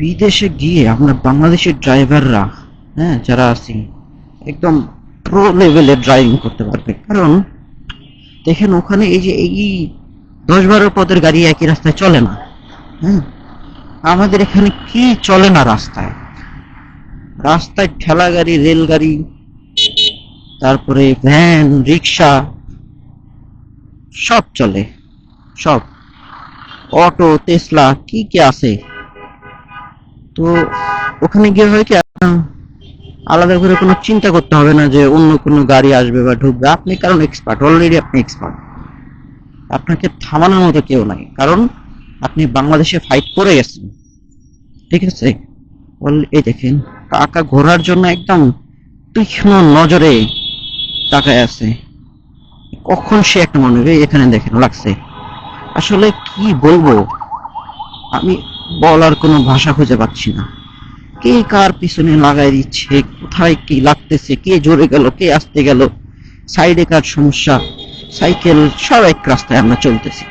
বিদেশে গিয়ে আমরা বাংলাদেশের ড্রাইভাররা, হ্যাঁ, যারা আছি একদম প্রো লেভেলের ড্রাইভিং করতে পারবে। কারণ দেখেন ওখানে এই যে এই 10-12 পদের গাড়ি একই রাস্তায় চলে না। হ্যাঁ, আমাদের এখানে কি চলে না রাস্তায়? রাস্তায় ঠেলা গাড়ি, রেলগাড়ি, তারপরে ভ্যান, রিক্সা, সব চলে, সব অটো, টেসলা, কি কি আছে। তো ওখানে গিয়ে হয় কি, আলাদা করে কোনো চিন্তা করতে হবে না যে অন্য কোনো গাড়ি আসবে বা ঢুকবে। আপনি কারণ এক্সপার্ট, অলরেডি আপনি এক্সপার্ট, আপনাকে থামানোর মতো কেউ নাই। কারণ আপনি বাংলাদেশে ফাইট করে গেছেন, ঠিক আছে? এই দেখেন, কাকা ঘোরার জন্য একদম তীক্ষ্ণ নজরে তাকায় আছে। কখন সে একটা মনে হবে, এখানে দেখেন লাগছে। আসলে কি বলবো, আমি বলার কোনো ভাষা খুঁজে পাচ্ছি না। কে কার পিছনে লাগাই দিচ্ছে, কোথায় কি লাগতেছে, কে জোরে গেল, কে আসতে গেল, সাইডে কার সমস্যা, সাইকেল, সব এক রাস্তায় আমরা চলতেছি।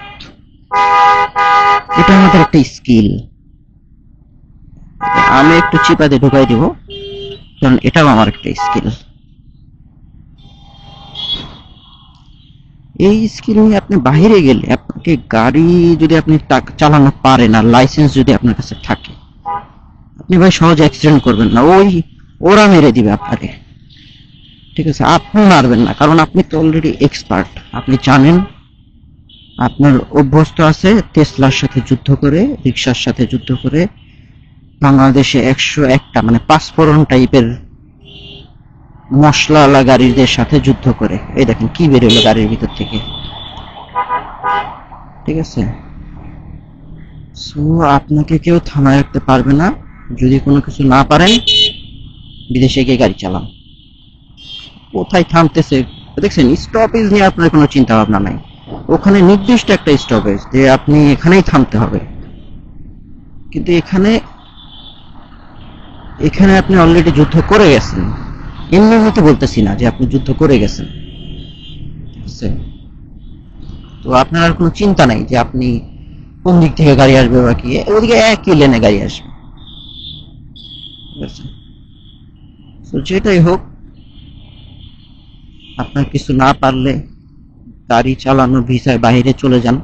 এটা আমাদের একটা স্কিল। আমি একটু চিপাতে ঢুকাই দিব, কারণ এটাও আমার একটা স্কিল। এই স্কিল নিয়ে আপনি বাহিরে গেলে, আপনাকে গাড়ি যদি আপনি চালানো পারেন আর লাইসেন্স যদি আপনার কাছে থাকে, আপনি ভাই সহজে অ্যাক্সিডেন্ট করবেন না। ওরা মেরে দিবে আপনাকে, ঠিক আছে? আপনি মারবেন না, কারণ আপনি তো অলরেডি এক্সপার্ট। আপনি জানেন, আপনার অভ্যস্ত আছে টেসলার সাথে যুদ্ধ করে, রিক্সার সাথে যুদ্ধ করে, বাংলাদেশে 101টা মানে পাঁচফোড়ন টাইপের মশলাওয়ালা গাড়িদের সাথে যুদ্ধ করে। এই দেখেন কি বেরোলো গাড়ির ভিতর থেকে, ঠিক আছে? সো আপনাকে কেউ থামায় রাখতে পারবে না। যদি কোনো কিছু না পারেন, বিদেশে গিয়ে গাড়ি চালান। কোথায় থামতেছে দেখছেন? স্টপেজ নিয়ে আপনার কোনো চিন্তা ভাবনা নাই। ওখানে নির্দিষ্ট একটা স্টপেজ যে আপনি এখানেই থামতে হবে। কিন্তু এখানে এখানে আপনি অলরেডি যুদ্ধ করে গেছেন। এমনি এমনিতে বলতেছি না যে আপনি যুদ্ধ করে গেছেন, বুঝছেন? তো আপনার আর কোনো চিন্তা নাই যে আপনি কোন দিক থেকে গাড়ি আসবে বা কি, ওদিকে একই লেনে গাড়ি আসবে, ঠিক আছে? তো যেটাই হোক, আপনার কিছু না পারলে গাড়ি চালানোর ভিসায় বাইরে চলে যান।